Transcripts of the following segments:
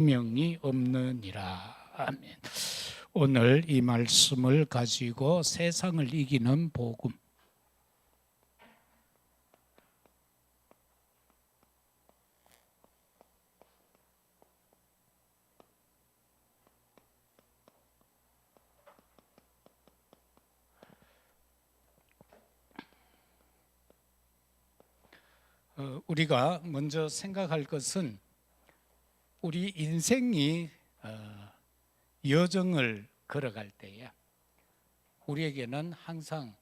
명이 없느니라. 아멘. 오늘 이 말씀을 가지고 세상을 이기는 복음. 우리가 먼저 생각할 것은 우리 인생이 여정을 걸어갈 때에 우리에게는 항상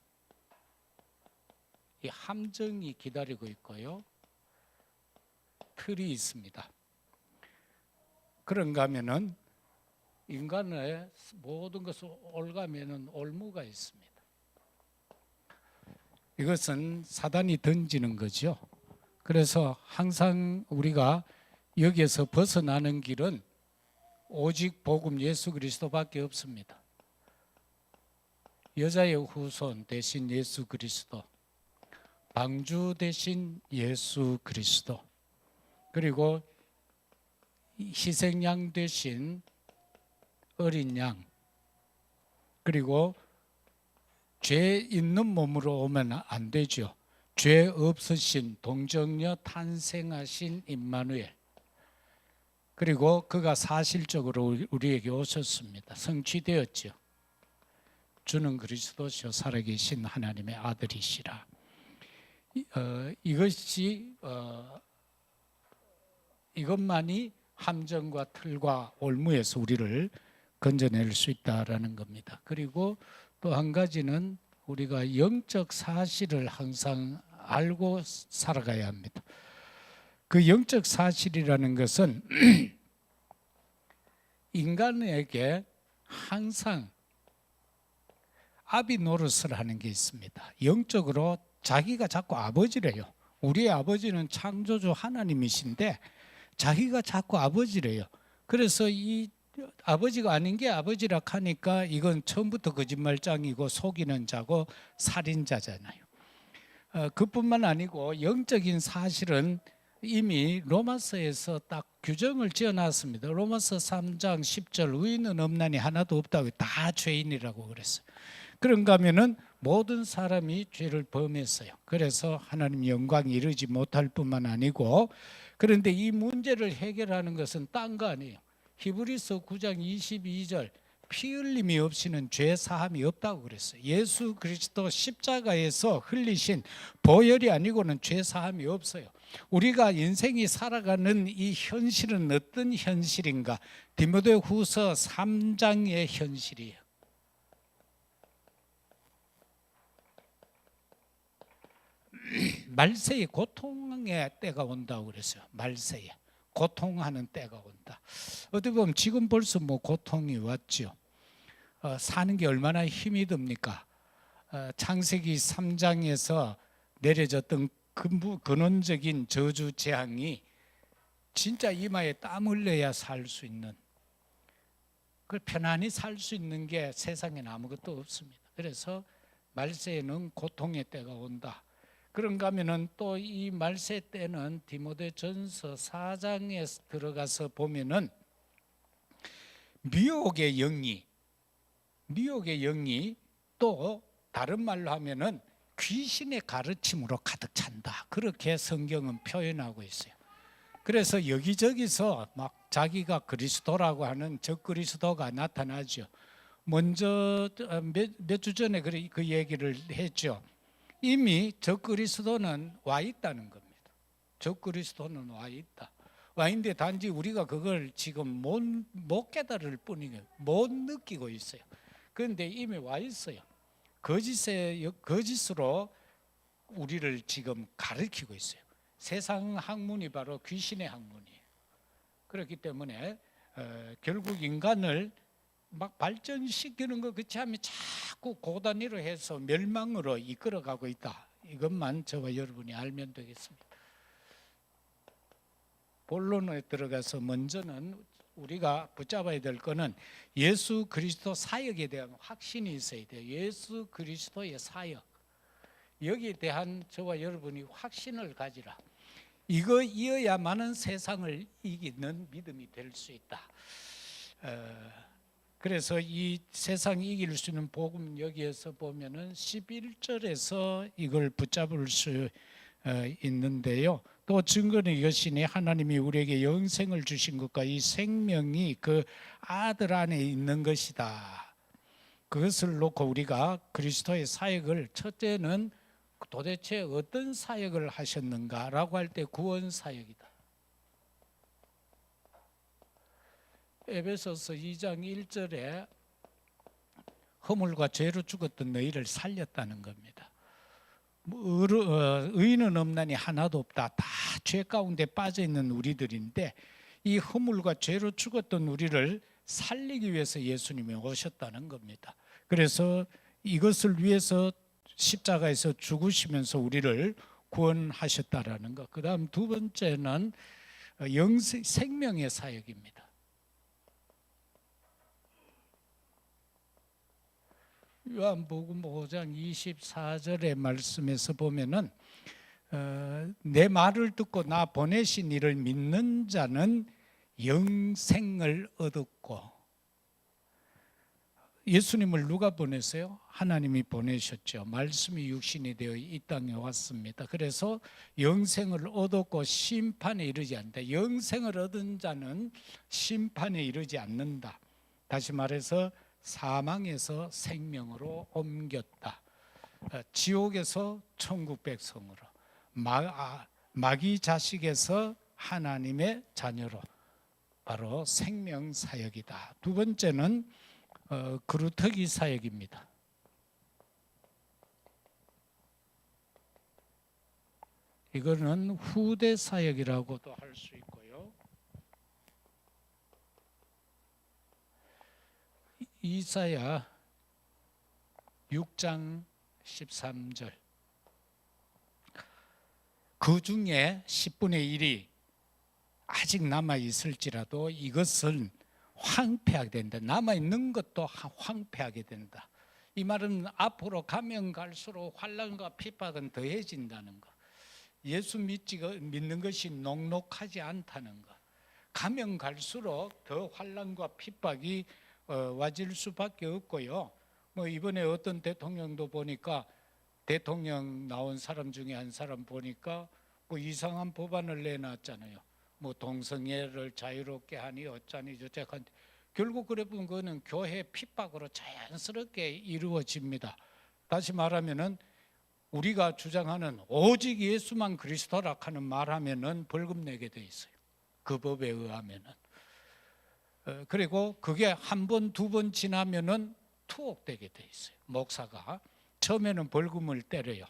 이 함정이 기다리고 있고요, 틀이 있습니다. 그런가 하면은 인간의 모든 것을 올가면은 올무가 있습니다. 이것은 사단이 던지는 거죠. 그래서 항상 우리가 여기에서 벗어나는 길은 오직 복음 예수 그리스도밖에 없습니다. 여자의 후손 대신 예수 그리스도, 방주 대신 예수 그리스도, 그리고 희생양 대신 어린 양, 그리고 죄 있는 몸으로 오면 안 되죠. 죄 없으신 동정녀 탄생하신 임마누엘, 그리고 그가 사실적으로 우리에게 오셨습니다. 성취되었죠. 주는 그리스도시요 살아계신 하나님의 아들이시라. 이것만이 함정과 틀과 올무에서 우리를 건져낼 수 있다라는 겁니다. 그리고 또 한 가지는 우리가 영적 사실을 항상 알고 살아가야 합니다. 그 영적 사실이라는 것은 인간에게 항상 아비 노릇을 하는 게 있습니다. 영적으로 자기가 자꾸 아버지래요. 우리의 아버지는 창조주 하나님이신데 자기가 자꾸 아버지래요. 그래서 이 아버지가 아닌 게 아버지라 하니까 이건 처음부터 거짓말장이고 속이는 자고 살인자잖아요. 그뿐만 아니고 영적인 사실은 이미 로마서에서 딱 규정을 지어놨습니다. 로마서 3장 10절 의인은 없나니 하나도 없다고, 다 죄인이라고 그랬어요. 그런가 하면은 모든 사람이 죄를 범했어요. 그래서 하나님 영광이 이르지 못할 뿐만 아니고, 그런데 이 문제를 해결하는 것은 딴 거 아니에요. 히브리서 9장 22절 피 흘림이 없이는 죄 사함이 없다고 그랬어요. 예수 그리스도 십자가에서 흘리신 보혈이 아니고는 죄 사함이 없어요. 우리가 인생이 살아가는 이 현실은 어떤 현실인가? 디모데후서 3장의 현실이에요. 말세에 고통의 때가 온다고 그랬어요. 말세에 고통하는 때가 온다. 어떻게 보면 지금 벌써 고통이 왔죠. 사는 게 얼마나 힘이 듭니까? 창세기 3장에서 내려졌던 근원적인 저주 재앙이 진짜 이마에 땀 흘려야 살 수 있는, 그 편안히 살 수 있는 게 세상에는 아무것도 없습니다. 그래서 말세에는 고통의 때가 온다. 그런가 하면은 또 이 말세 때는 디모데전서 4장에 들어가서 보면은 미혹의 영이 또 다른 말로 하면은 귀신의 가르침으로 가득 찬다. 그렇게 성경은 표현하고 있어요. 그래서 여기저기서 막 자기가 그리스도라고 하는 적그리스도가 나타나죠. 먼저 몇 주 전에 그 얘기를 했죠. 이미 적그리스도는 와 있다는 겁니다. 적그리스도는 와 있다. 와 있는데 단지 우리가 그걸 지금 못 깨달을 뿐이에요. 못 느끼고 있어요. 그런데 이미 와 있어요. 거짓으로 우리를 지금 가르치고 있어요. 세상 학문이 바로 귀신의 학문이에요. 그렇기 때문에 결국 인간을 막 발전시키는 것 그치 하면 자꾸 고단위로 해서 멸망으로 이끌어가고 있다. 이것만 저와 여러분이 알면 되겠습니다. 본론에 들어가서 먼저는 우리가 붙잡아야 될 것은 예수 그리스도 사역에 대한 확신이 있어야 돼요. 예수 그리스도의 사역, 여기에 대한 저와 여러분이 확신을 가지라. 이어야만은 세상을 이기는 믿음이 될 수 있다. 그래서 이 세상 이길 수 있는 복음 여기에서 보면은 11절에서 이걸 붙잡을 수 있는데요. 또 증거는 이것이니 하나님이 우리에게 영생을 주신 것과 이 생명이 그 아들 안에 있는 것이다. 그것을 놓고 우리가 그리스도의 사역을, 첫째는 도대체 어떤 사역을 하셨는가라고 할 때 구원 사역이다. 에베소서 2장 1절에 허물과 죄로 죽었던 너희를 살렸다는 겁니다. 의인은 없나니 하나도 없다. 다 죄 가운데 빠져 있는 우리들인데 이 허물과 죄로 죽었던 우리를 살리기 위해서 예수님이 오셨다는 겁니다. 그래서 이것을 위해서 십자가에서 죽으시면서 우리를 구원하셨다라는 것. 그다음 두 번째는 생명의 사역입니다. 요한복음 5장 24절의 말씀에서 보면은 내 말을 듣고 나 보내신 이를 믿는 자는 영생을 얻었고, 예수님을 누가 보냈어요? 하나님이 보내셨죠. 말씀이 육신이 되어 이 땅에 왔습니다. 그래서 영생을 얻었고 심판에 이르지 않는다. 영생을 얻은 자는 심판에 이르지 않는다. 다시 말해서 사망에서 생명으로 옮겼다. 지옥에서 천국 백성으로, 마귀 자식에서 하나님의 자녀로, 바로 생명 사역이다. 두 번째는 그루터기 사역입니다. 이거는 후대 사역이라고도 할 수 있고요. 이사야 6장 13절, 그 중에 10분의 1이 아직 남아있을지라도 이것은 황폐하게 된다. 남아있는 것도 황폐하게 된다. 이 말은 앞으로 가면 갈수록 환난과 핍박은 더해진다는 것. 예수 믿는 것이 녹록하지 않다는 것. 가면 갈수록 더 환난과 핍박이 와질 수밖에 없고요. 이번에 어떤 대통령도 보니까, 대통령 나온 사람 중에 한 사람 보니까 이상한 법안을 내놨잖아요. 동성애를 자유롭게 하니 어쩌니 저쩌니. 결국 그래 보면 그거는 교회 핍박으로 자연스럽게 이루어집니다. 다시 말하면은 우리가 주장하는 오직 예수만 그리스도라 하는 말하면은 벌금 내게 돼 있어요. 그 법에 의하면은. 그리고 그게 한 번, 두 번 지나면은 투옥되게 돼 있어요. 목사가 처음에는 벌금을 때려요.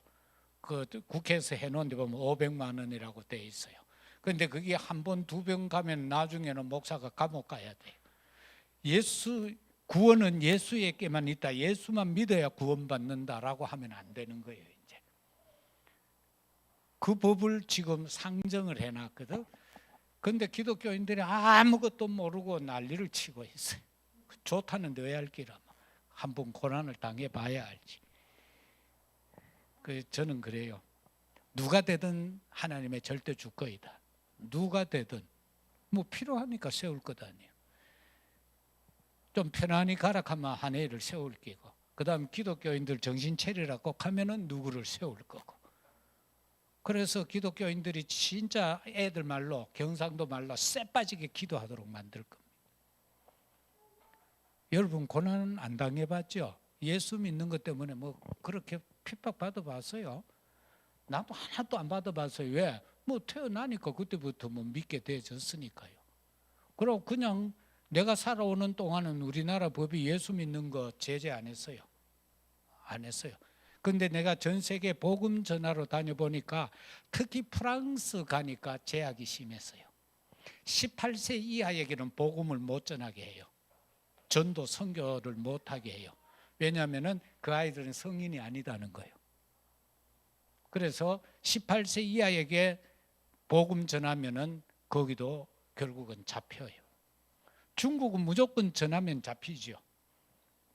그 국회에서 해놓은 데 보면 500만 원이라고 돼 있어요. 그런데 그게 한 번, 두 번 가면 나중에는 목사가 감옥 가야 돼요. 구원은 예수에게만 있다. 예수만 믿어야 구원받는다라고 하면 안 되는 거예요. 이제 그 법을 지금 상정을 해놨거든. 그런데 기독교인들이 아무것도 모르고 난리를 치고 있어요. 좋다는데 왜 할기라면 한번 고난을 당해봐야 알지. 저는 그래요. 누가 되든 하나님의 절대 주권이다. 누가 되든 필요하니까 세울 것 아니에요. 좀 편안히 가라 하면 한 해를 세울 끼고, 그 다음 기독교인들 정신 차리라 꼭 하면은 누구를 세울 거고. 그래서 기독교인들이 진짜 애들 말로, 경상도 말로 쎄 빠지게 기도하도록 만들 겁니다. 여러분 고난 안 당해봤죠? 예수 믿는 것 때문에 그렇게 핍박 받아봤어요? 나도 하나도 안 받아봤어요. 왜? 태어나니까 그때부터 믿게 되어졌으니까요. 그리고 그냥 내가 살아오는 동안은 우리나라 법이 예수 믿는 거 제재 안 했어요. 안 했어요. 근데 내가 전 세계 복음 전하러 다녀보니까 특히 프랑스 가니까 제약이 심했어요. 18세 이하에게는 복음을 못 전하게 해요. 전도 선교를 못하게 해요. 왜냐하면 그 아이들은 성인이 아니다는 거예요. 그래서 18세 이하에게 복음 전하면은 거기도 결국은 잡혀요. 중국은 무조건 전하면 잡히죠.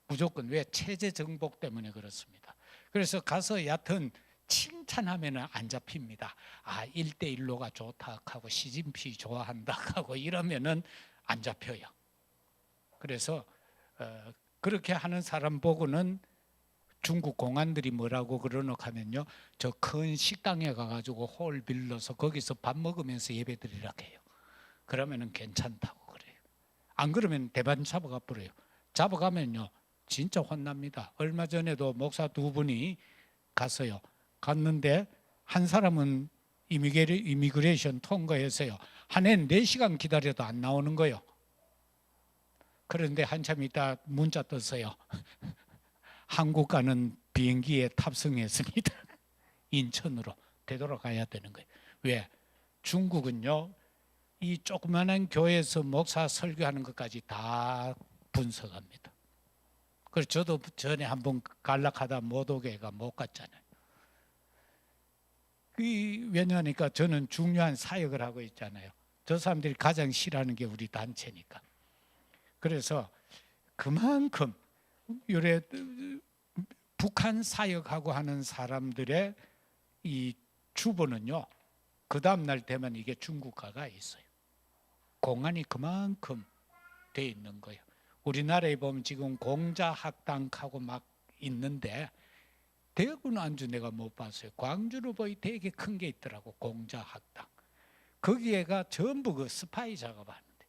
무조건. 왜? 체제 정복 때문에 그렇습니다. 그래서 가서 얕은 칭찬하면 안 잡힙니다. 아, 1대1로가 좋다 하고 시진핑 좋아한다 하고 이러면은 안 잡혀요. 그래서 그렇게 하는 사람 보고는 중국 공안들이 뭐라고 그러노 하면요, 저 큰 식당에 가가지고 홀 빌려서 거기서 밥 먹으면서 예배드리라 해요. 그러면은 괜찮다고 그래요. 안 그러면 대반 잡아가 버려요. 잡아가면요 진짜 혼납니다. 얼마 전에도 목사 2분이 갔어요. 갔는데 한 사람은 이미그레이션 통과해서요, 한 해는 4시간 기다려도 안 나오는 거예요. 그런데 한참 있다 문자 떴어요. 한국 가는 비행기에 탑승했습니다. 인천으로 되돌아가야 되는 거예요. 왜? 중국은요 이 조그마한 교회에서 목사 설교하는 것까지 다 분석합니다. 그래서 저도 전에 한번 갈락하다 못 오게가 못 갔잖아요. 왜냐하니까 저는 중요한 사역을 하고 있잖아요. 저 사람들이 가장 싫어하는 게 우리 단체니까. 그래서 그만큼 요래 북한 사역하고 하는 사람들의 이 주보는요, 그 다음 날 되면 이게 중국가가 있어요. 공안이 그만큼 돼 있는 거예요. 우리나라에 보면 지금 공자학당하고 막 있는데, 대구는 안주 내가 못 봤어요. 광주로 보이 되게 큰 게 있더라고, 공자학당. 거기에가 전부 그 스파이 작업하는데.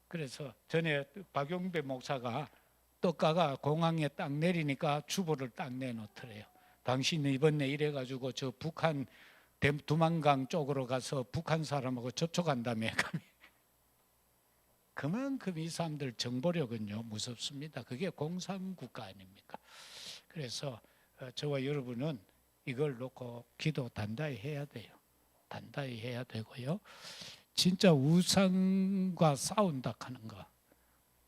그래서 전에 박용배 목사가 떡가가 공항에 딱 내리니까 주보를 딱 내놓더래요. 당신은 이번에 이래가지고 저 북한 두만강 쪽으로 가서 북한 사람하고 접촉한다며. 그만큼 이 사람들 정보력은요 무섭습니다. 그게 공산국가 아닙니까? 그래서 저와 여러분은 이걸 놓고 기도 단단히 해야 돼요. 단단히 해야 되고요. 진짜 우상과 싸운다 하는 거,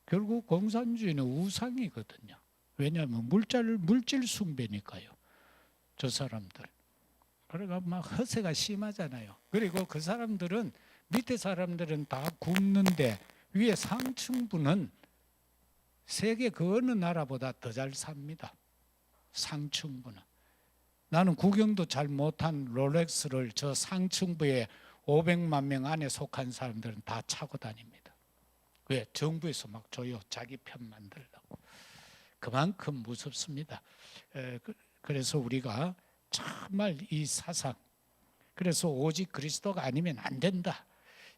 결국 공산주의는 우상이거든요. 왜냐하면 물질 숭배니까요. 저 사람들. 그러니까 막 허세가 심하잖아요. 그리고 그 사람들은, 밑에 사람들은 다 굶는데 위에 상층부는 세계 그 어느 나라보다 더 잘 삽니다. 상층부는. 나는 구경도 잘 못한 롤렉스를 저 상층부에 500만 명 안에 속한 사람들은 다 차고 다닙니다. 왜? 정부에서 막 줘요. 자기 편 만들려고. 그만큼 무섭습니다. 그래서 우리가 정말 이 사상, 그래서 오직 그리스도가 아니면 안 된다.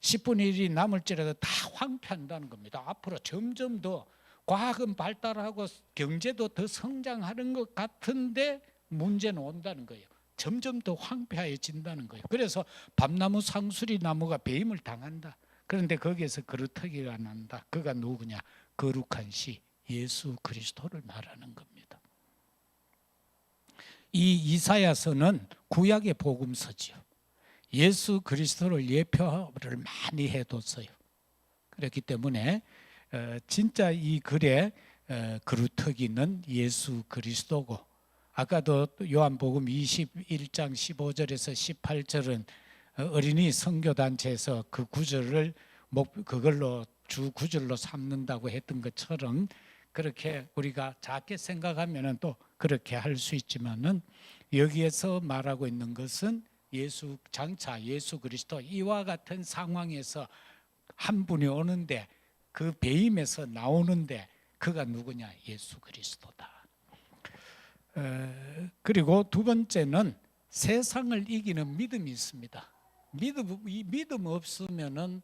10분의 1이 남을지라도 다 황폐한다는 겁니다. 앞으로 점점 더 과학은 발달하고 경제도 더 성장하는 것 같은데 문제는 온다는 거예요. 점점 더 황폐해진다는 거예요. 그래서 밤나무 상수리 나무가 배임을 당한다. 그런데 거기에서 그루터기가 난다. 그가 누구냐? 거룩한 시 예수 그리스도를 말하는 겁니다. 이 이사야서는 구약의 복음서지요. 예수 그리스도를 예표를 많이 해뒀어요. 그렇기 때문에 진짜 이 글의 그루터기는 예수 그리스도고, 아까도 요한복음 21장 15절에서 18절은 어린이 선교단체에서 그 구절을 그걸로 주 구절로 삼는다고 했던 것처럼, 그렇게 우리가 작게 생각하면 또 그렇게 할 수 있지만은, 여기에서 말하고 있는 것은 예수 장차 예수 그리스도, 이와 같은 상황에서 한 분이 오는데, 그 배임에서 나오는데 그가 누구냐? 예수 그리스도다. 그리고 두 번째는 세상을 이기는 믿음이 있습니다. 이 믿음 없으면은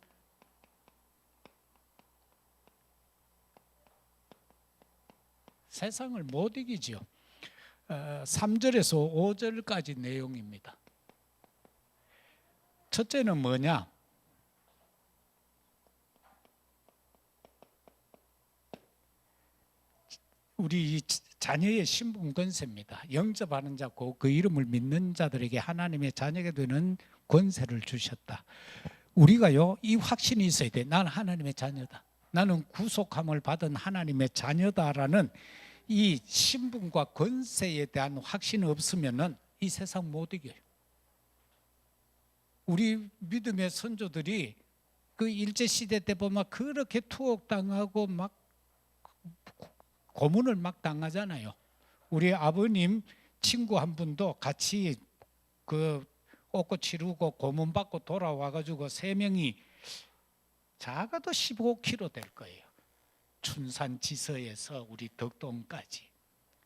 세상을 못 이기죠. 3절에서 5절까지 내용입니다. 첫째는 뭐냐? 우리 자녀의 신분 권세입니다. 영접하는 자고 그 이름을 믿는 자들에게 하나님의 자녀가 되는 권세를 주셨다. 우리가요, 이 확신이 있어야 돼. 나는 하나님의 자녀다. 나는 구속함을 받은 하나님의 자녀다라는 이 신분과 권세에 대한 확신이 없으면은 이 세상 못 이겨요. 우리 믿음의 선조들이 그 일제 시대 때 보면 그렇게 투옥당하고 막 고문을 막 당하잖아요. 우리 아버님 친구 한 분도 같이 그 옷고 치르고 고문 받고 돌아와 가지고 세 명이 작아도 15km 될 거예요. 춘산 지서에서 우리 덕동까지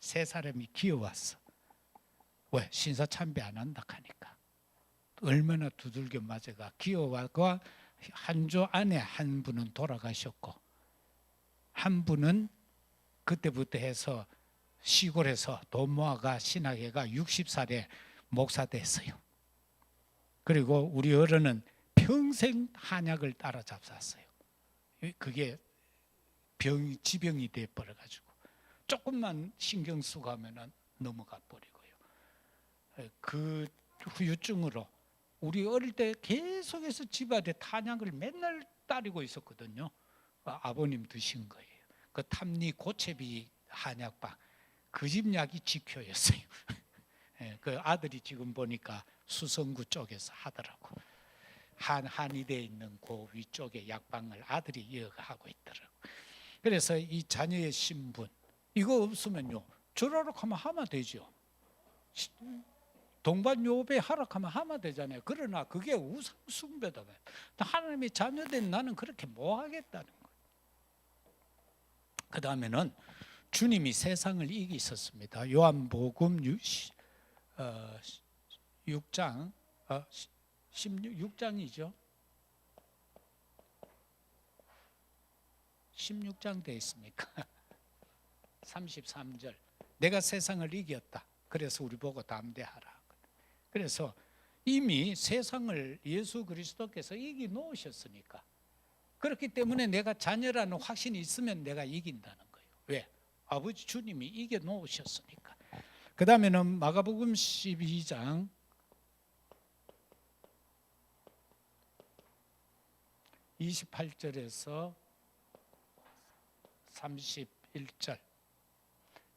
세 사람이 기어왔어. 왜? 신사참배 안 한다 하니까. 얼마나 두들겨 맞아가 기어와가 한 조 안에 한 분은 돌아가셨고 한 분은 그때부터 해서 시골에서 돈 모아가 신학회가 60살에 목사 됐어요. 그리고 우리 어른은 평생 한약을 따라잡았어요. 그게 지병이 돼 버려가지고 조금만 신경 쓰고 하면은 넘어가 버리고요. 그 후유증으로 우리 어릴 때 계속해서 집안에 탄약을 맨날 따르고 있었거든요. 아버님 드신 거예요. 그 탐리 고체비 한약방 그 집 약이 지효였어요. 그 아들이 지금 보니까 수성구 쪽에서 하더라고. 한의대에 있는 그 위쪽에 약방을 아들이 이어가고 있더라고. 그래서 이 자녀의 신분 이거 없으면요 절하락하면 하면 되죠. 동반요배 하락하면 하면 되잖아요. 그러나 그게 우상숭배다. 하나님의 자녀된 나는 그렇게 뭐 하겠다는 거예요. 그 다음에는 주님이 세상을 이기셨습니다. 요한복음 6장 16장이죠. 16장 되어 있습니까? 33절 내가 세상을 이겼다. 그래서 우리 보고 담대하라. 그래서 이미 세상을 예수 그리스도께서 이기 놓으셨으니까 그렇기 때문에 내가 자녀라는 확신이 있으면 내가 이긴다는 거예요. 왜? 아버지 주님이 이겨 놓으셨으니까. 그 다음에는 마가복음 12장 28절에서 31절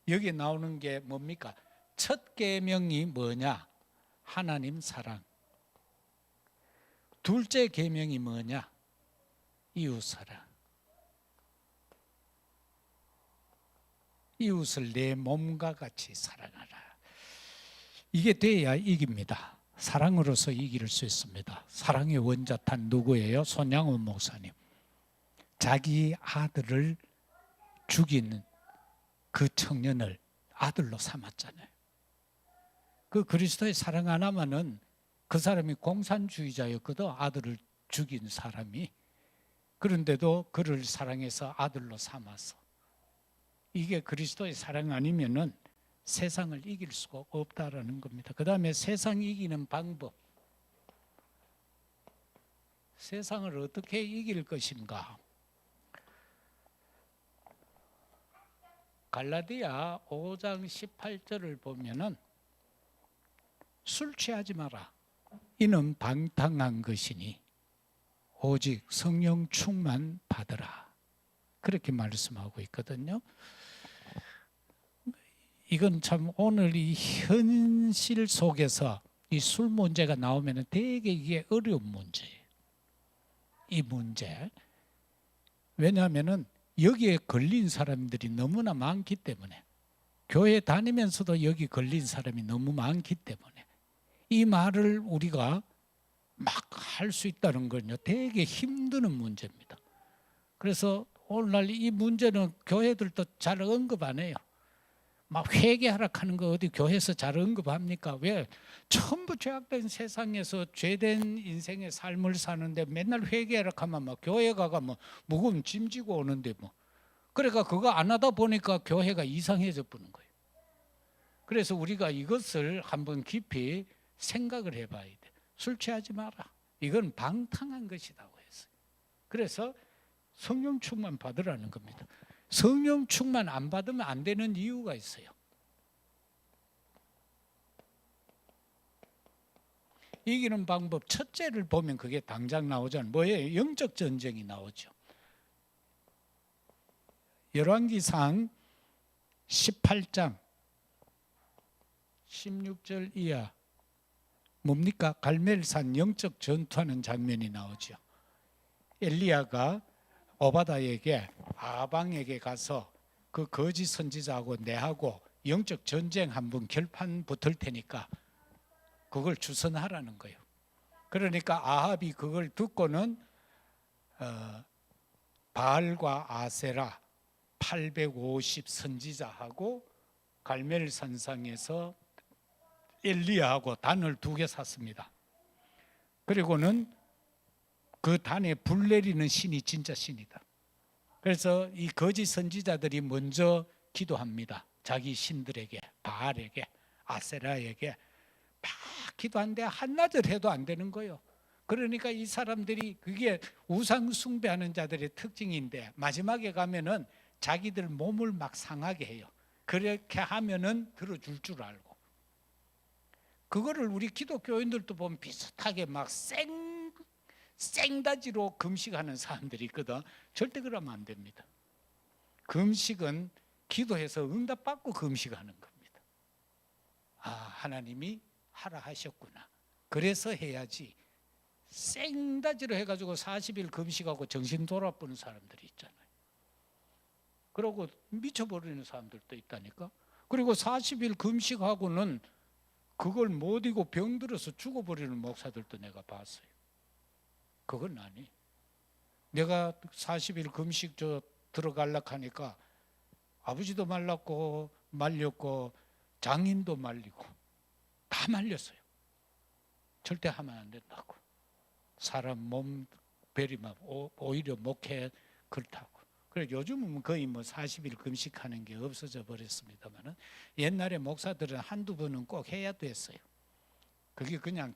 여기 나오는 게 뭡니까? 첫 계명이 뭐냐? 하나님 사랑. 둘째 계명이 뭐냐? 이웃 사랑. 이웃을 내 몸과 같이 사랑하라. 이게 돼야 이깁니다. 사랑으로서 이길 수 있습니다. 사랑의 원자탄 누구예요? 손양원 목사님. 자기 아들을 죽인 그 청년을 아들로 삼았잖아요. 그 그리스도의 사랑 하나만은 그 사람이 공산주의자였거든. 아들을 죽인 사람이. 그런데도 그를 사랑해서 아들로 삼아서. 이게 그리스도의 사랑 아니면은 세상을 이길 수가 없다라는 겁니다. 그 다음에 세상 이기는 방법. 세상을 어떻게 이길 것인가? 갈라디아 5장 18절을 보면은 술 취하지 마라. 이는 방탕한 것이니 오직 성령 충만 받으라. 그렇게 말씀하고 있거든요. 이건 참 오늘 이 현실 속에서 이 술 문제가 나오면 되게 이게 어려운 문제예요. 이 문제. 왜냐하면 여기에 걸린 사람들이 너무나 많기 때문에 교회 다니면서도 여기 걸린 사람이 너무 많기 때문에 이 말을 우리가 막 할 수 있다는 건요 되게 힘드는 문제입니다. 그래서 오늘날 이 문제는 교회들도 잘 언급 안 해요. 막 회개하라 하는 거 어디 교회에서 잘 언급합니까? 왜? 전부 죄악된 세상에서 죄된 인생의 삶을 사는데 맨날 회개하라 하면 막 교회 가가 뭐 무거운 짐 지고 오는데 뭐 그러니까 그거 안 하다 보니까 교회가 이상해져 버는 거예요. 그래서 우리가 이것을 한번 깊이 생각을 해봐야 돼. 술 취하지 마라. 이건 방탕한 것이라고 했어요. 그래서 성령 충만 받으라는 겁니다. 성령 충만 안 받으면 안 되는 이유가 있어요. 이기는 방법 첫째를 보면 그게 당장 나오잖아요. 뭐예요? 영적 전쟁이 나오죠. 열왕기상 18장 16절 이하 뭡니까? 갈멜산 영적 전투하는 장면이 나오죠. 엘리야가 오바다에게 아방에게 가서 그 거짓 선지자하고 내하고 영적 전쟁 한번 결판 붙을 테니까 그걸 주선하라는 거예요. 그러니까 아합이 그걸 듣고는 바알과 아세라 850 선지자하고 갈멜산상에서 엘리야하고 단을 2개 샀습니다. 그리고는 그 단에 불 내리는 신이 진짜 신이다. 그래서 이 거짓 선지자들이 먼저 기도합니다. 자기 신들에게, 바알에게, 아세라에게 막 기도하는데 한나절 해도 안 되는 거예요. 그러니까 이 사람들이, 그게 우상 숭배하는 자들의 특징인데, 마지막에 가면은 자기들 몸을 막 상하게 해요. 그렇게 하면은 들어줄 줄 알고. 그거를 우리 기독교인들도 보면 비슷하게 막 생다지로 금식하는 사람들이 있거든. 절대 그러면 안 됩니다. 금식은 기도해서 응답받고 금식하는 겁니다. 아, 하나님이 하라 하셨구나. 그래서 해야지. 생다지로 해가지고 40일 금식하고 정신 돌아보는 사람들이 있잖아요. 그러고 미쳐버리는 사람들도 있다니까. 그리고 40일 금식하고는 그걸 못 이기고 병들어서 죽어버리는 목사들도 내가 봤어요. 그건 아니. 내가 40일 금식 들어가려고 하니까 아버지도 말랐고 말렸고 장인도 말리고 다 말렸어요. 절대 하면 안 된다고. 사람 몸 베리면 오히려 목회 그렇다고. 그래 요즘은 거의 40일 금식하는 게 없어져 버렸습니다만은, 옛날에 목사들은 한두 번은 꼭 해야 됐어요. 그게 그냥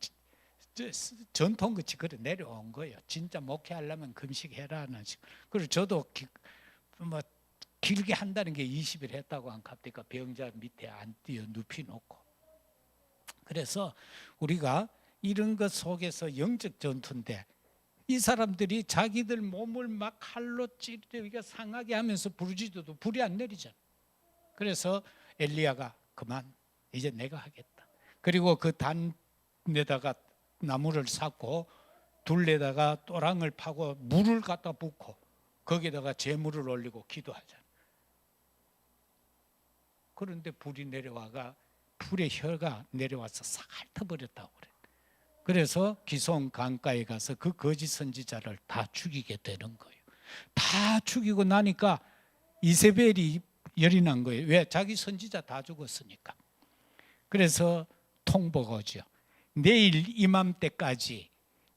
전통같이 그래 내려온 거예요. 진짜 목회하려면 금식해라는 식. 그리고 저도 길게 한다는 게 20일 했다고 안 갑니까? 병자 밑에 안 띄어 눕히 놓고. 그래서 우리가 이런 것 속에서 영적 전투인데, 이 사람들이 자기들 몸을 막 칼로 찌르고 상하게 하면서 부르짖어도 불이 안 내리잖아. 그래서 엘리야가 그만, 이제 내가 하겠다. 그리고 그 단에다가 나무를 샀고 둘레다가 또랑을 파고 물을 갖다 붓고 거기다가 제물을 올리고 기도하잖아. 그런데 불이 내려와가 불의 혀가 내려와서 싹 핥아버렸다고 그래. 그래서 기손 강가에 가서 그 거짓 선지자를 다 죽이게 되는 거예요. 다 죽이고 나니까 이세벨이 열이 난 거예요. 왜? 자기 선지자 다 죽었으니까. 그래서 통보가 오죠. 내일 이맘때까지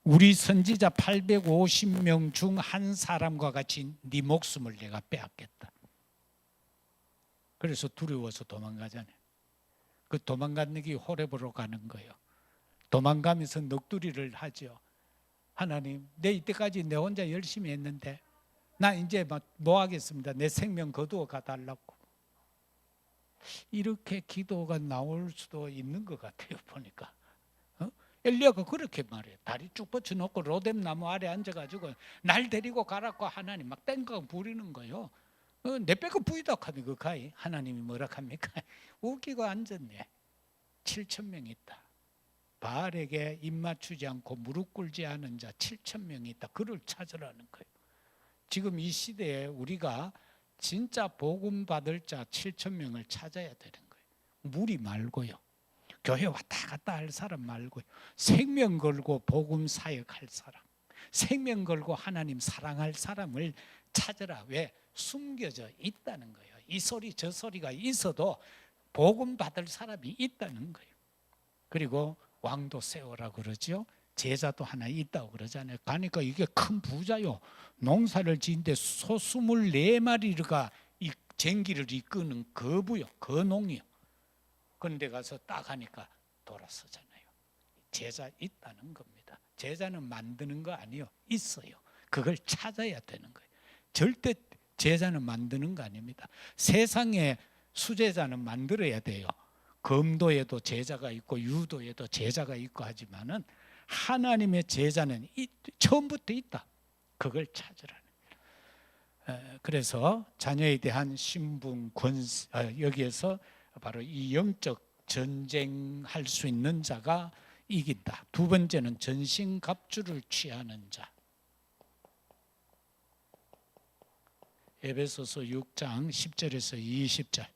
우리 선지자 850명 중 한 사람과 같이 네 목숨을 내가 빼앗겠다. 그래서 두려워서 도망가잖아요. 그 도망가는 게 호렙으로 가는 거예요. 도망가면서 넋두리를 하죠. 하나님, 내 이때까지 내 혼자 열심히 했는데 나 이제 뭐 하겠습니다. 내 생명 거두어 가달라고. 이렇게 기도가 나올 수도 있는 것 같아요. 보니까 엘리야가 그렇게 말해. 다리 쭉 뻗쳐놓고 로뎀 나무 아래 앉아가지고 날 데리고 가라고 하나님 막 땡깡 부리는 거예요. 내 빼고 부이다 하니 그 가이 하나님이 뭐라 합니까? 웃기고 앉았네. 7,000명 있다. 바알에게 입 맞추지 않고 무릎 꿇지 않은 자 7,000명이 있다. 그를 찾으라는 거예요. 지금 이 시대에 우리가 진짜 복음 받을 자 7,000명을 찾아야 되는 거예요. 무리 말고요. 교회 왔다 갔다 할 사람 말고요. 생명 걸고 복음 사역할 사람, 생명 걸고 하나님 사랑할 사람을 찾으라. 왜? 숨겨져 있다는 거예요. 이 소리 저 소리가 있어도 복음 받을 사람이 있다는 거예요. 그리고 왕도 세워라 그러죠. 제자도 하나 있다고 그러잖아요. 가니까 이게 큰 부자요. 농사를 지는데 소 24마리가 이 쟁기를 이끄는 거부요. 거농이요. 그런데 가서 딱 하니까 돌아서잖아요. 제자 있다는 겁니다. 제자는 만드는 거 아니요. 있어요. 그걸 찾아야 되는 거예요. 절대 제자는 만드는 거 아닙니다. 세상에 수제자는 만들어야 돼요. 검도에도 제자가 있고 유도에도 제자가 있고 하지만은 하나님의 제자는 처음부터 있다. 그걸 찾으라는 거예요. 그래서 자녀에 대한 신분, 권세, 여기에서 바로 이 영적 전쟁할 수 있는 자가 이긴다. 두 번째는 전신갑주를 취하는 자. 에베소서 6장 10절에서 20절.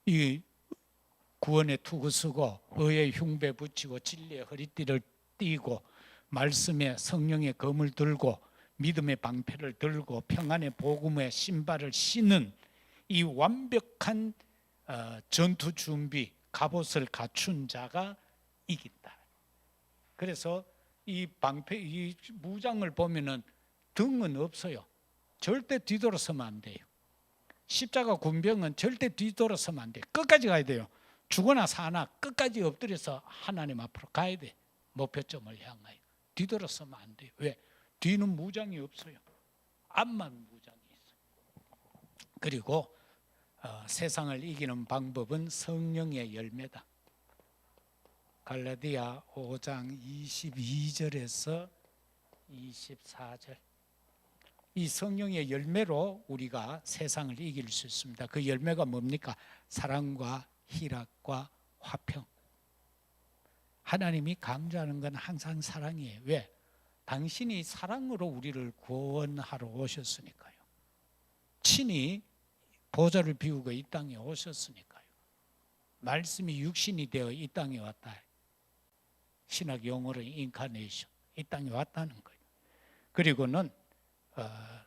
이 구원의 투구 쓰고 의의 흉배 붙이고 진리의 허리띠를 띠고 말씀의 성령의 검을 들고 믿음의 방패를 들고 평안의 복음의 신발을 신는 이 완벽한 전투 준비 갑옷을 갖춘 자가 이긴다. 그래서 이 방패, 이 무장을 보면은 등은 없어요. 절대 뒤돌아서면 안 돼요. 십자가 군병은 절대 뒤돌아서면 안 돼요. 끝까지 가야 돼요. 죽거나 사나 끝까지 엎드려서 하나님 앞으로 가야 돼. 목표점을 향하여. 뒤돌아서면 안 돼요. 왜? 뒤는 무장이 없어요. 앞만 무장이 있어요. 그리고 세상을 이기는 방법은 성령의 열매다. 갈라디아 5장 22절에서 24절. 이 성령의 열매로 우리가 세상을 이길 수 있습니다. 그 열매가 뭡니까? 사랑과 희락과 화평. 하나님이 강조하는 건 항상 사랑이에요. 왜? 당신이 사랑으로 우리를 구원하러 오셨으니까요. 친히 보좌를 비우고 이 땅에 오셨으니까요. 말씀이 육신이 되어 이 땅에 왔다. 신학 용어로 인카네이션, 이 땅에 왔다는 거예요. 그리고는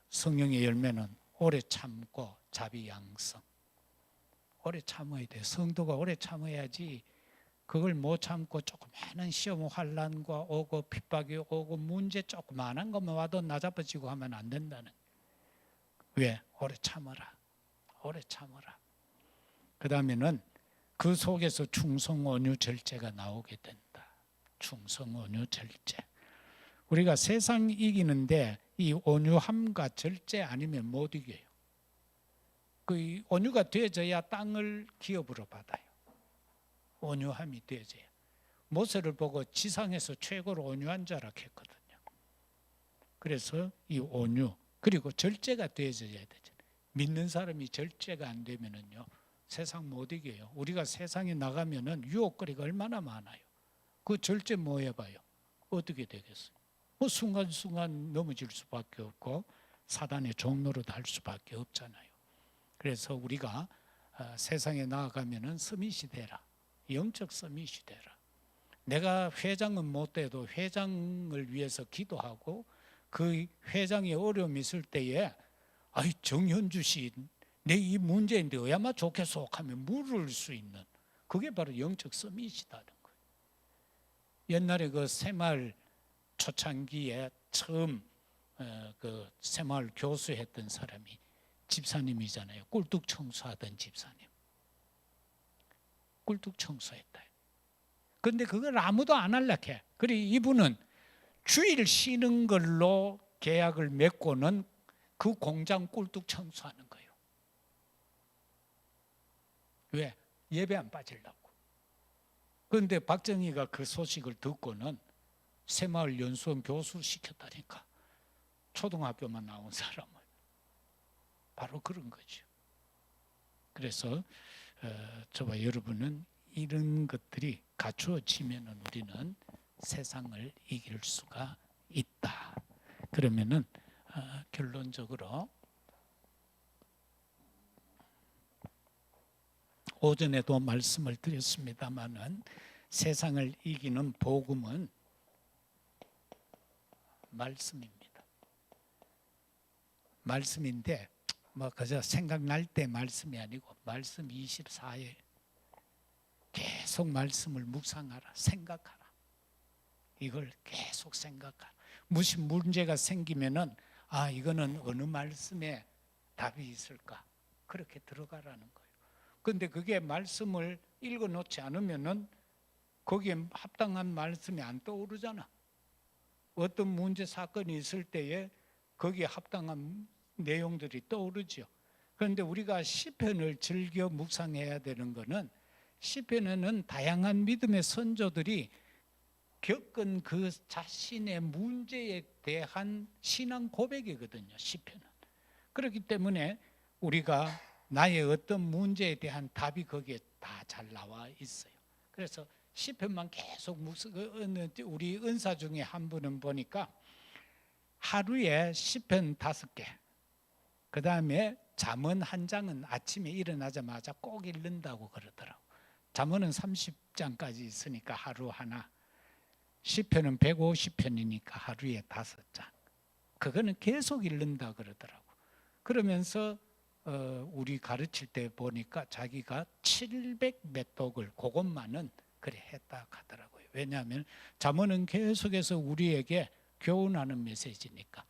성령의 열매는 오래 참고 자비양성. 오래 참아야 돼요. 성도가 오래 참아야지. 그걸 못 참고 조그마한 시험 환난과 오고 핍박이 오고 문제 조그마한 것만 와도 나잡아지고 하면 안 된다는. 왜? 오래 참아라. 오래 참아라. 그 다음에는 그 속에서 충성 온유 절제가 나오게 된다. 충성 온유 절제. 우리가 세상 이기는데 이 온유함과 절제 아니면 못 이겨요. 그 온유가 되어져야 땅을 기업으로 받아요. 온유함이 되어져야. 모세를 보고 지상에서 최고로 온유한 자라 했거든요. 그래서 이 온유 그리고 절제가 되어져야 되죠. 믿는 사람이 절제가 안 되면은요 세상 못 이겨요. 우리가 세상에 나가면은 유혹거리가 얼마나 많아요. 그 절제 뭐 해봐요. 어떻게 되겠어요? 뭐 순간순간 넘어질 수밖에 없고 사단의 종로로 달 수밖에 없잖아요. 그래서 우리가 세상에 나아가면은 서밋이 되라. 영적 서밋이 되라. 내가 회장은 못 돼도 회장을 위해서 기도하고 그 회장이 어려움이 있을 때에 아이 정현주 씨 내 이 문제인데 어야마 좋겠소 하면 물을 수 있는 그게 바로 영적 서밋이다는 거예요. 옛날에 그 새마을 초창기에 처음 그 새마을 교수했던 사람이 집사님이잖아요. 꿀뚝 청소하던 집사님. 꿀뚝 청소했다. 그런데 그걸 아무도 안 할락해. 그리고 이분은 주일 쉬는 걸로 계약을 맺고는 그 공장 꿀뚝 청소하는 거예요. 왜? 예배 안 빠지려고. 그런데 박정희가 그 소식을 듣고는 새마을 연수원 교수 시켰다니까. 초등학교만 나온 사람을. 바로 그런 거죠. 그래서 저와 여러분은 이런 것들이 갖추어지면 우리는 세상을 이길 수가 있다. 그러면은 결론적으로 오전에도 말씀을 드렸습니다마는 세상을 이기는 복음은 말씀입니다. 말씀인데 뭐 그저 생각날 때 말씀이 아니고 말씀 24회 계속 말씀을 묵상하라. 생각하라. 이걸 계속 생각하라. 무슨 문제가 생기면은 이거는 어느 말씀에 답이 있을까? 그렇게 들어가라는 거예요. 그런데 그게 말씀을 읽어놓지 않으면은 거기에 합당한 말씀이 안 떠오르잖아. 어떤 문제 사건이 있을 때에 거기에 합당한 내용들이 떠오르죠. 그런데 우리가 시편을 즐겨 묵상해야 되는 것은 시편에는 다양한 믿음의 선조들이 겪은 그 자신의 문제에 대한 신앙 고백이거든요. 시편은. 그렇기 때문에 우리가 나의 어떤 문제에 대한 답이 거기에 다 잘 나와 있어요. 그래서 시편만 계속 우리 은사 중에 한 분은 보니까 하루에 시편 5개, 그 다음에 잠언 한 장은 아침에 일어나자마자 꼭 읽는다고 그러더라고. 잠언은 30장까지 있으니까 하루 하나, 시편은 150편이니까 하루에 5장. 그거는 계속 읽는다 그러더라고. 그러면서 우리 가르칠 때 보니까 자기가 700몇 독을 그것만은 그래 했다 하더라고요. 왜냐하면 잠언은 계속해서 우리에게 교훈하는 메시지니까.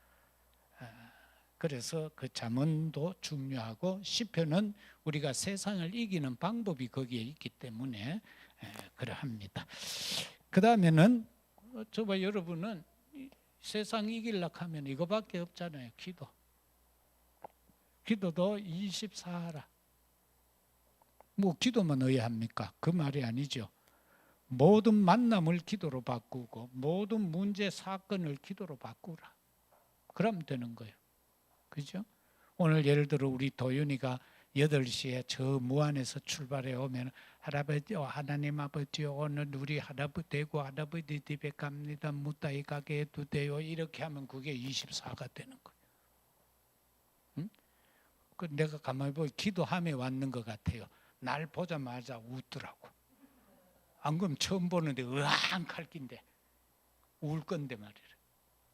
그래서 그 잠언도 중요하고 시편은 우리가 세상을 이기는 방법이 거기에 있기 때문에 그러합니다. 그 다음에는 저봐 여러분은 세상 이기려고 하면 이거밖에 없잖아요. 기도. 기도도 24하라. 뭐 기도만 의합니까? 그 말이 아니죠. 모든 만남을 기도로 바꾸고 모든 문제 사건을 기도로 바꾸라. 그럼 되는 거예요. 그죠? 오늘 예를 들어 우리 도윤이가 8시에 저 무안에서 출발해 오면 할아버지요, 하나님 아버지요, 오늘 우리 할아버지 되고 할아버지 집에 갑니다. 무다이 가게 해도 돼요. 이렇게 하면 그게 24가 되는 거예요. 응? 그 내가 가만히 보면 기도함에 왔는 것 같아요. 날 보자마자 웃더라고. 안 그러면 처음 보는데 으앙 칼낀데 울 건데 말이야.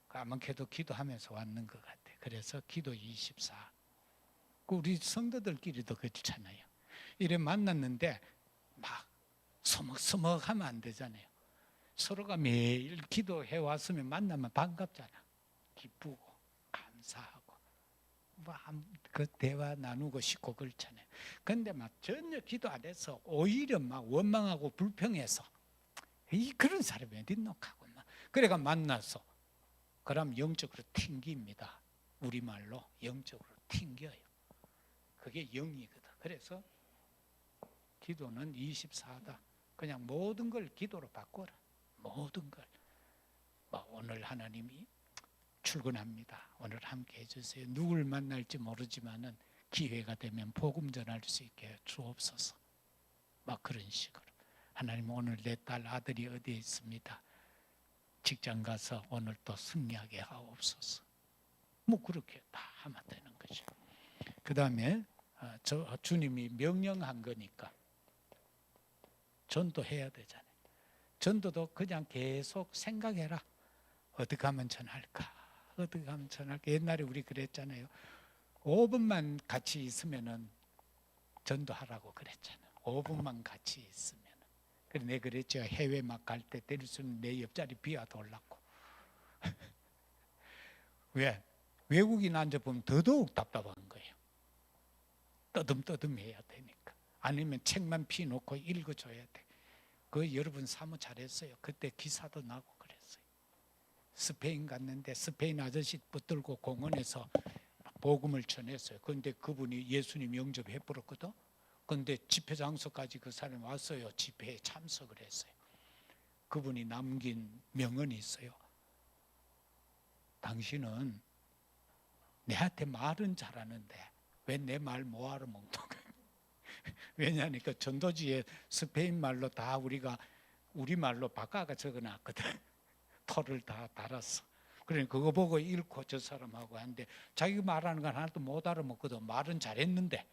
아무래도 기도하면서 왔는 것 같아. 그래서 기도 24. 우리 성도들끼리도 그렇잖아요. 이래 만났는데 막 서먹서먹하면 안 되잖아요. 서로가 매일 기도해 왔으면 만나면 반갑잖아. 기쁘고 감사하고 그 대화 나누고 싶고 그렇잖아요. 근데 막 전혀 기도 안 해서 오히려 막 원망하고 불평해서 그런 사람이 어디 있노하고 막 그래가 만나서 그럼 영적으로 튕깁니다. 우리말로 영적으로 튕겨요. 그게 영이거든. 그래서 기도는 24다. 그냥 모든 걸 기도로 바꿔라. 모든 걸. 오늘 하나님이 출근합니다. 오늘 함께 해주세요. 누굴 만날지 모르지만은 기회가 되면 복음 전할 수 있게 주옵소서. 막 그런 식으로. 하나님 오늘 내 딸 아들이 어디에 있습니다. 직장 가서 오늘 또 승리하게 하옵소서. 뭐 그렇게 다 하면 되는 거죠. 그 다음에 주님이 명령한 거니까 전도해야 되잖아요. 전도도 그냥 계속 생각해라. 어떻게 하면 전할까? 어떻게 하면 전할까? 옛날에 우리 그랬잖아요. 5분만 같이 있으면은 전도하라고 그랬잖아요. 5분만 같이 있으면. 그래 내가 그랬죠. 해외 막 갈 때 때릴 수는 내 옆자리 비와 돌랐고. 왜? 외국인 앉아보면 더더욱 답답한 거예요. 떠듬떠듬 해야 되니까. 아니면 책만 피놓고 읽어줘야 돼. 그 여러분 사무 잘했어요. 그때 기사도 나고 그랬어요. 스페인 갔는데 스페인 아저씨 붙들고 공원에서 복음을 전했어요. 그런데 그분이 예수님 영접해 버렸거든. 그런데 집회 장소까지 그 사람이 왔어요. 집회에 참석을 했어요. 그분이 남긴 명언이 있어요. 당신은 내한테 말은 잘하는데 왜 내 말 못 알아먹는 거야? 왜냐하니까 전도지에 스페인 말로 다 우리가 우리말로 바꿔가 적어놨거든. 털을 다 달았어. 그러니까 그거 보고 읽고 저 사람하고 하는데 자기가 말하는 건 하나도 못 알아먹거든. 말은 잘했는데.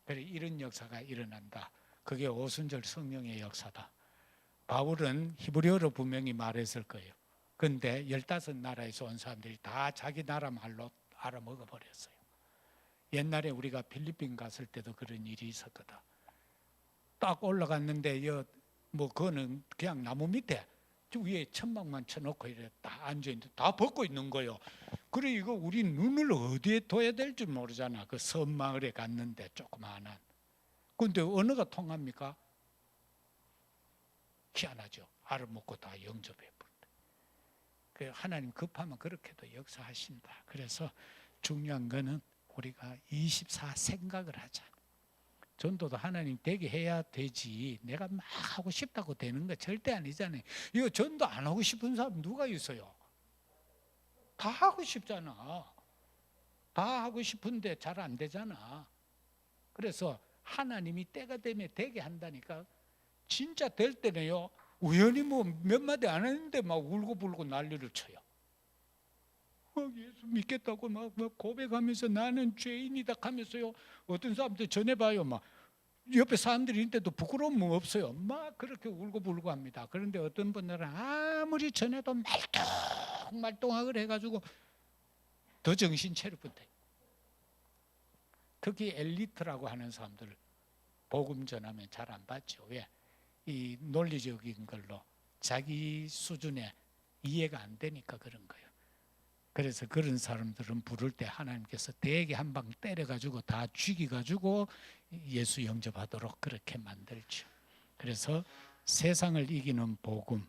그래 이런 역사가 일어난다. 그게 오순절 성령의 역사다. 바울은 히브리어로 분명히 말했을 거예요. 그런데 15나라에서 온 사람들이 다 자기 나라 말로 알아먹어 버렸어요. 옛날에 우리가 필리핀 갔을 때도 그런 일이 있었거든. 딱 올라갔는데 뭐 그거는 그냥 나무 밑에 위에 천막만 쳐놓고 이래 딱 앉아있는데 다 벗고 있는 거예요. 그래 이거 우리 눈을 어디에 둬야 될 줄 모르잖아. 그 섬마을에 갔는데 조그마한. 근데 언어가 통합니까? 희한하죠. 알아먹고 다 영접해 버린다. 그 하나님 급하면 그렇게도 역사하신다. 그래서 중요한 거는 우리가 24 생각을 하자. 전도도 하나님 되게 해야 되지. 내가 막 하고 싶다고 되는 거 절대 아니잖아요. 이거 전도 안 하고 싶은 사람 누가 있어요? 다 하고 싶잖아. 다 하고 싶은데 잘 안 되잖아. 그래서 하나님이 때가 되면 되게 한다니까. 진짜 될 때는요. 우연히 뭐 몇 마디 안 했는데 막 울고불고 난리를 쳐요. 예수 믿겠다고 막 고백하면서 나는 죄인이다 하면서요. 어떤 사람들 전해봐요. 막 옆에 사람들이 있는데도 부끄러움 없어요. 막 그렇게 울고불고 합니다. 그런데 어떤 분들은 아무리 전해도 말똥말똥하고 해가지고 더 정신 차릴 뿐데. 특히 엘리트라고 하는 사람들 복음 전하면 잘 안 받죠. 왜? 이 논리적인 걸로 자기 수준에 이해가 안 되니까 그런 거예요. 그래서 그런 사람들은 부를 때 하나님께서 대개 한 방 때려가지고 다 죽이가지고 예수 영접하도록 그렇게 만들죠. 그래서 세상을 이기는 복음,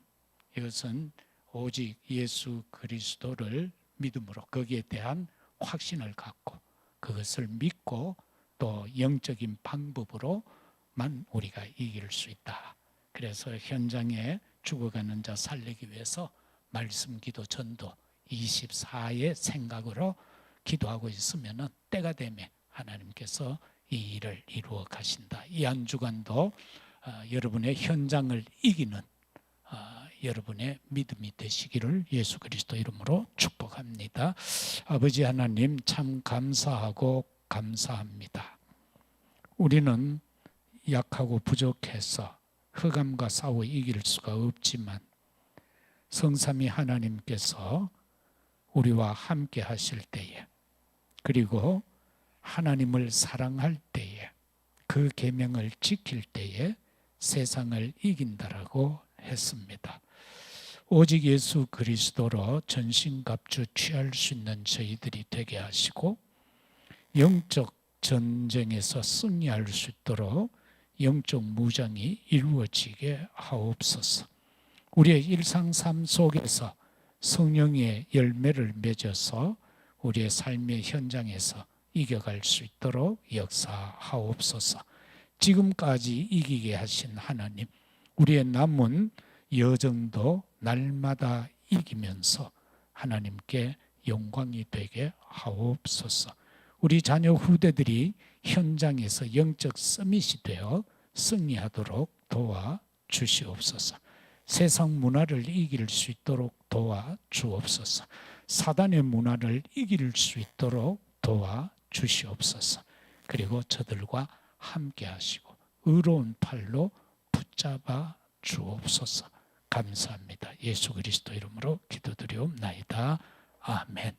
이것은 오직 예수 그리스도를 믿음으로 거기에 대한 확신을 갖고 그것을 믿고 또 영적인 방법으로만 우리가 이길 수 있다. 그래서 현장에 죽어가는 자 살리기 위해서 말씀, 기도, 전도 24의 생각으로 기도하고 있으면 때가 되면 하나님께서 이 일을 이루어 가신다. 이 한 주간도 여러분의 현장을 이기는 여러분의 믿음이 되시기를 예수 그리스도 이름으로 축복합니다. 아버지 하나님 참 감사하고 감사합니다. 우리는 약하고 부족해서 흑암과 싸워 이길 수가 없지만 성삼위 하나님께서 우리와 함께 하실 때에 그리고 하나님을 사랑할 때에 그 계명을 지킬 때에 세상을 이긴다라고 했습니다. 오직 예수 그리스도로 전신갑주 취할 수 있는 저희들이 되게 하시고 영적 전쟁에서 승리할 수 있도록 영적 무장이 이루어지게 하옵소서. 우리의 일상 삶 속에서 성령의 열매를 맺어서 우리의 삶의 현장에서 이겨갈 수 있도록 역사하옵소서. 지금까지 이기게 하신 하나님, 우리의 남은 여정도 날마다 이기면서 하나님께 영광이 되게 하옵소서. 우리 자녀 후대들이 현장에서 영적 서밋이 되어 승리하도록 도와주시옵소서. 세상 문화를 이길 수 있도록 도와주옵소서. 사단의 문화를 이길 수 있도록 도와주시옵소서. 그리고 저들과 함께 하시고 의로운 팔로 붙잡아 주옵소서. 감사합니다. 예수 그리스도 이름으로 기도드리옵나이다. 아멘.